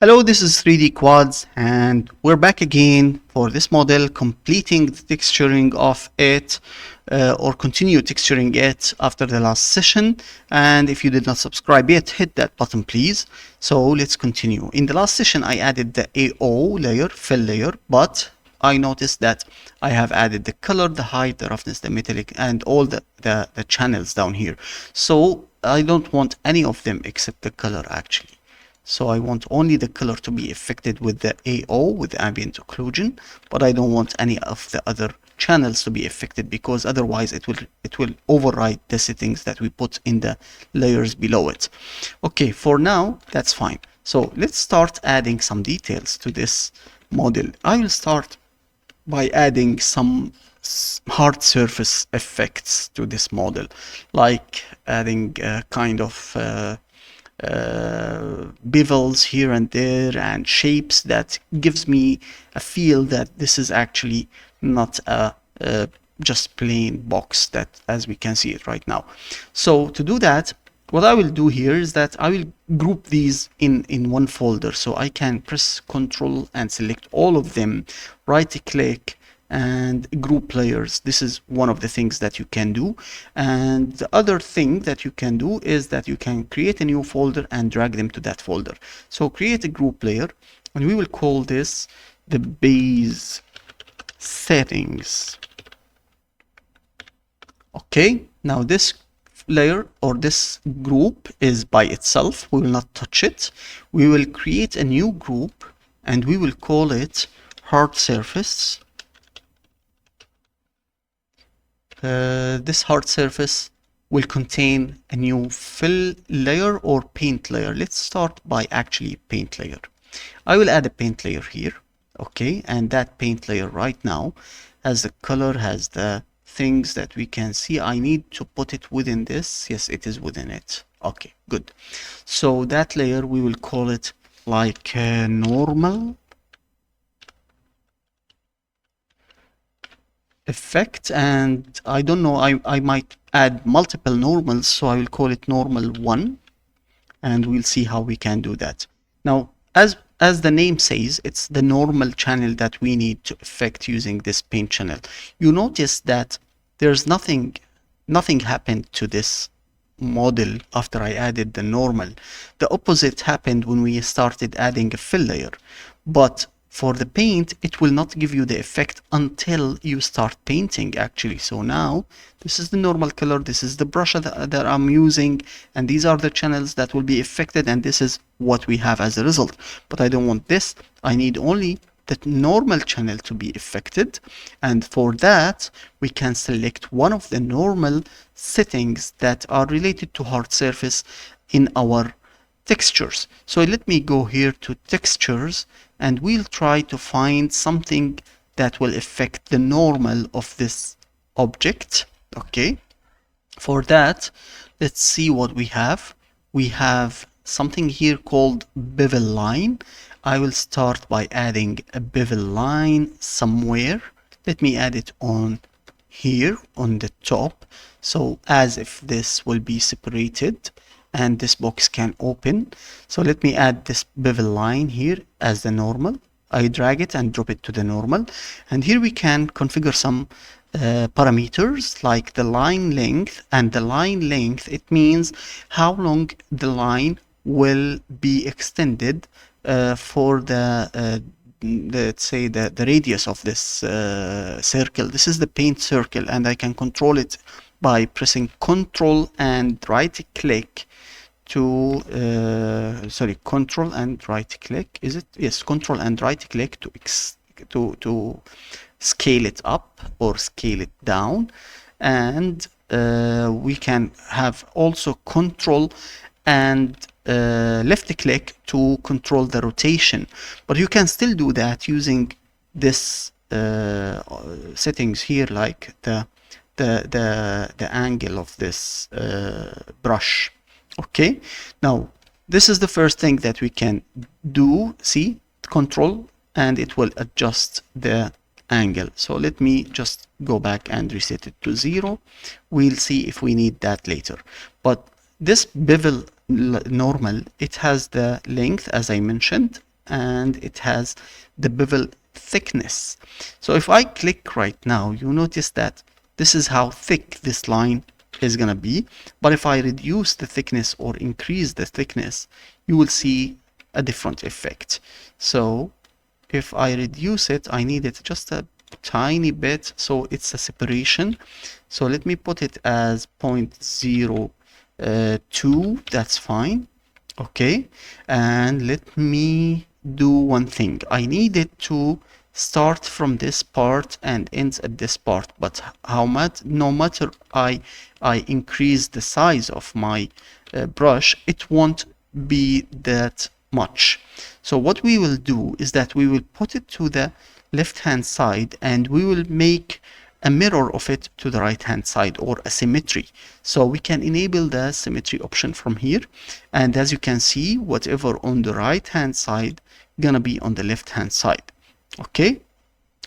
Hello, this is 3D Quads, and we're back again for this model, completing the texturing of it, or continue texturing it after the last session. And if you did not subscribe yet, hit that button, please. So let's continue. In the last session, I added the AO layer, fill layer, but I noticed that I have added the color, the height, the roughness, the metallic, and all the channels down here. So I don't want any of them except the color, actually. So I want only the color to be affected with the AO, with the ambient occlusion, but I don't want any of the other channels to be affected, because otherwise it will override the settings that we put in the layers below it. Okay, for now that's fine. So let's start adding some details to this model. I will start by adding some hard surface effects to this model, like adding kind of bevels here and there and shapes that gives me a feel that this is actually not a just plain box, that as we can see it right now. So to do that, what I will do here is that I will group these in one folder. So I can press Ctrl and select all of them, right click and group layers. This is one of the things that you can do. And the other thing that you can do is that you can create a new folder and drag them to that folder. So create a group layer, and we will call this the base settings. Okay, now this layer or this group is by itself. We will not touch it. We will create a new group and we will call it hard surface. This hard surface will contain a new fill layer or paint layer. Let's start by actually paint layer. I will add a paint layer here. Okay, and that paint layer right now has the color, has the things that we can see. I need to put it within this. Yes, it is within it. Okay, good. So that layer, we will call it like normal effect, and I don't know, I might add multiple normals, so I will call it normal 1, and we'll see how we can do that. Now, as the name says, it's the normal channel that we need to affect using this paint channel. You notice that there's nothing happened to this model after I added the normal. The opposite happened when we started adding a fill layer, but for the paint, it will not give you the effect until you start painting, actually. So now, this is the normal color, this is the brush that I'm using, and these are the channels that will be affected, and this is what we have as a result. But I don't want this. I need only the normal channel to be affected, and for that, we can select one of the normal settings that are related to hard surface in our textures. So let me go here to textures, and we'll try to find something that will affect the normal of this object. Okay, for that, let's see what we have. We have something here called bevel line. I will start by adding a bevel line somewhere. Let me add it on here on the top, so as if this will be separated and this box can open. So let me add this bevel line here as the normal. I drag it and drop it to the normal, and here we can configure some parameters like the line length. And the line length, it means how long the line will be extended for the let's say the radius of this circle. This is the paint circle, and I can control it by pressing Ctrl and right click to Ctrl and right click, is it? Yes, Ctrl and right click to scale it up or scale it down. And we can have also Ctrl and left click to control the rotation, but you can still do that using this settings here, like the angle of this brush. Okay, now this is the first thing that we can do. See, control, and it will adjust the angle. So let me just go back and reset it to 0. We'll see if we need that later. But this bevel normal, it has the length, as I mentioned, and it has the bevel thickness. So if I click right now, you notice that this is how thick this line is gonna be. But if I reduce the thickness or increase the thickness, you will see a different effect. So if I reduce it, I need it just a tiny bit, so it's a separation. So let me put it as 0.02, that's fine. Okay, and let me do one thing. I need it to start from this part and ends at this part, but how much, no matter I increase the size of my brush, it won't be that much. So what we will do is that we will put it to the left hand side and we will make a mirror of it to the right hand side, or a symmetry. So we can enable the symmetry option from here, and as you can see, whatever on the right hand side gonna be on the left hand side. Okay,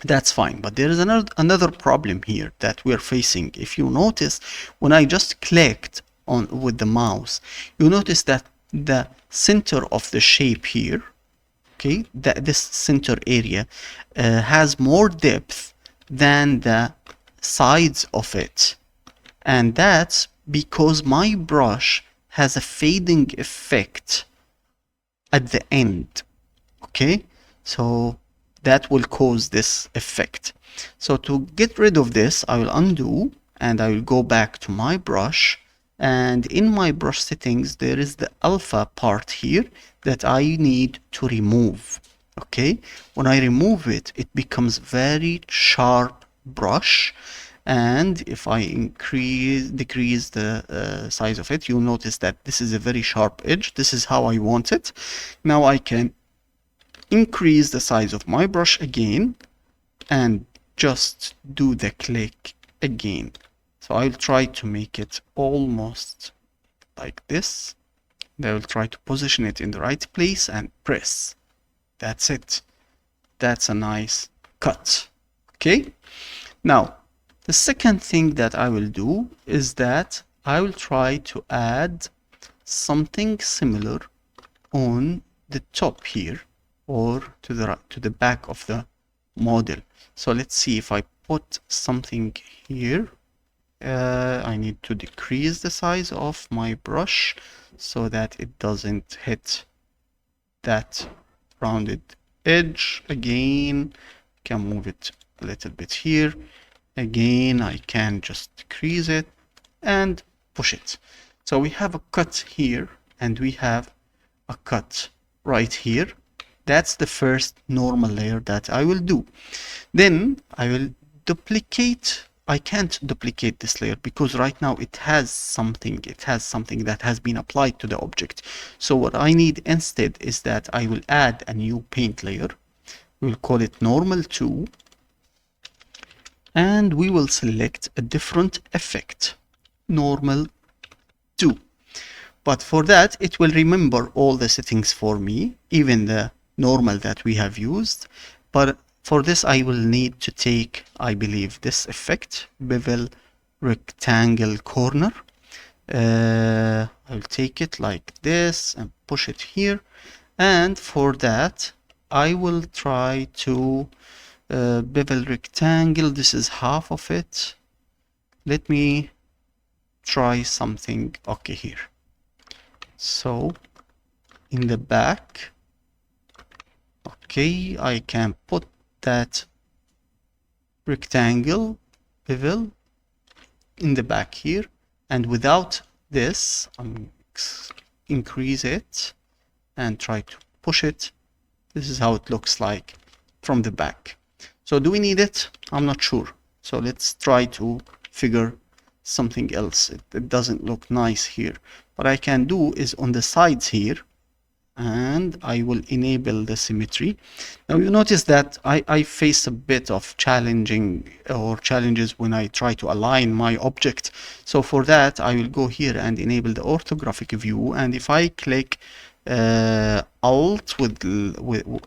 that's fine. But there is another problem here that we're facing. If you notice, when I just clicked on with the mouse, you notice that the center of the shape here, okay, that this center area has more depth than the sides of it, and that's because my brush has a fading effect at the end. Okay, so that will cause this effect. So to get rid of this, I will undo and I will go back to my brush, and in my brush settings there is the alpha part here that I need to remove. Okay, when I remove it, it becomes very sharp brush, and if I decrease the size of it, you'll notice that this is a very sharp edge. This is how I want it. Now I can increase the size of my brush again and just do the click again. So I'll try to make it almost like this. I will try to position it in the right place and press. That's it. That's a nice cut. Okay. Now, the second thing that I will do is that I will try to add something similar on the top here, or to the back of the model. So let's see if I put something here. I need to decrease the size of my brush so that it doesn't hit that rounded edge. Again, can move it a little bit here. Again, I can just decrease it and push it. So we have a cut here and we have a cut right here. That's the first normal layer that I will do. Then I will duplicate. I can't duplicate this layer because right now it has something that has been applied to the object. So what I need instead is that I will add a new paint layer. We'll call it normal 2, and we will select a different effect, normal 2. But for that, it will remember all the settings for me, even the normal that we have used. But for this, I will need to take, I believe, this effect, bevel rectangle corner. I'll take it like this and push it here. And for that, I will try to bevel rectangle. This is half of it. Let me try something. Okay, here. So in the back, okay, I can put that rectangle bevel in the back here, and without this, increase it and try to push it. This is how it looks like from the back. So do we need it? I'm not sure. So let's try to figure something else. It doesn't look nice here. What I can do is on the sides here, and I will enable the symmetry. Now you notice that I face a bit of challenges when I try to align my object. So for that, I will go here and enable the orthographic view, and if I click Alt with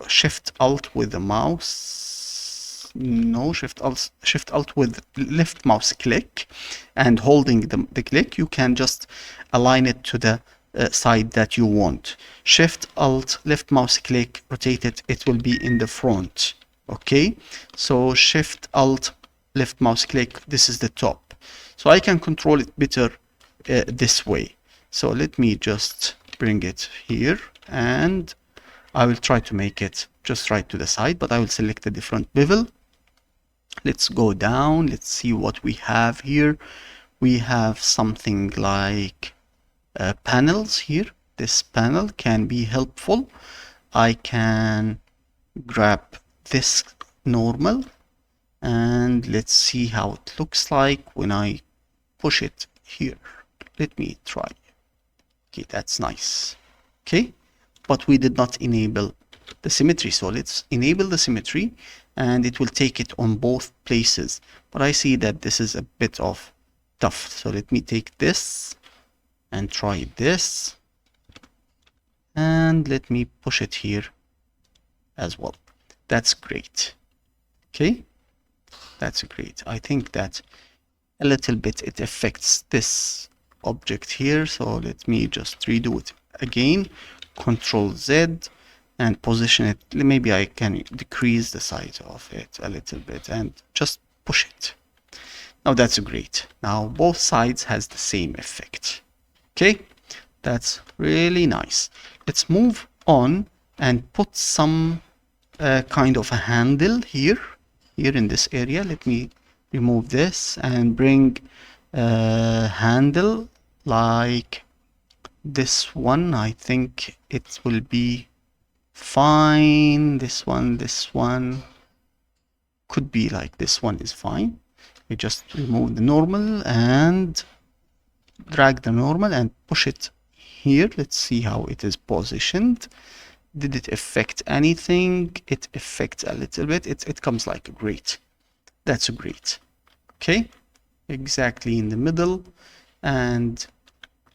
Shift Alt with the mouse, no, Shift Alt with left mouse click and holding the click, you can just align it to the side that you want. Shift Alt left mouse click, rotate it, it will be in the front. Okay, so Shift Alt left mouse click, this is the top. So I can control it better this way. So let me just bring it here, and I will try to make it just right to the side, but I will select a different bevel. Let's go down, let's see what we have here. We have something like panels here. This panel can be helpful. I can grab this normal, and let's see how it looks like when I push it here. Let me try. Okay, that's nice. Okay, but we did not enable the symmetry, so let's enable the symmetry, and it will take it on both places. But I see that this is a bit of tough, so let me take this and try this, and let me push it here as well. That's great. Okay, that's great. I think that a little bit it affects this object here, so let me just redo it again. Control Z and position it. Maybe I can decrease the size of it a little bit and just push it. Now that's great. Now both sides has the same effect. Okay, that's really nice. Let's move on and put some kind of a handle here in this area. Let me remove this and bring a handle like this one. I think it will be fine. This one could be like this one is fine. We just remove the normal and drag the normal and push it here. Let's see how it is positioned. Did it affect anything? It affects a little bit. It comes like great. That's great. Okay, exactly in the middle and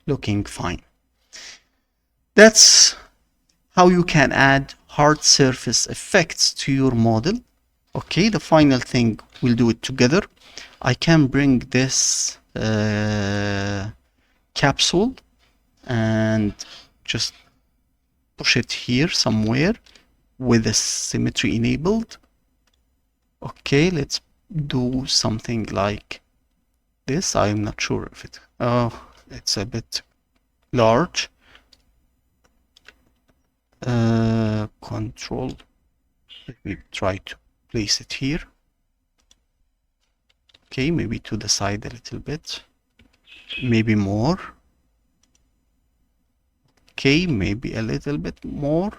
looking fine. That's how you can add hard surface effects to your model. Okay, the final thing, we'll do it together. I can bring this capsule and just push it here somewhere with the symmetry enabled. Okay, let's do something like this. I'm not sure if it, oh, it's a bit large. Control, let me try to place it here. Okay, maybe to the side a little bit, maybe more. Okay, maybe a little bit more.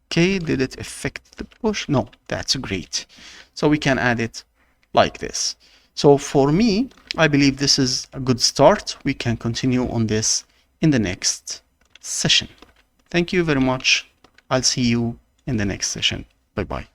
Okay, did it affect the push? No, that's great. So we can add it like this. So for me, I believe this is a good start. We can continue on this in the next session. Thank you very much. I'll see you in the next session. Bye-bye.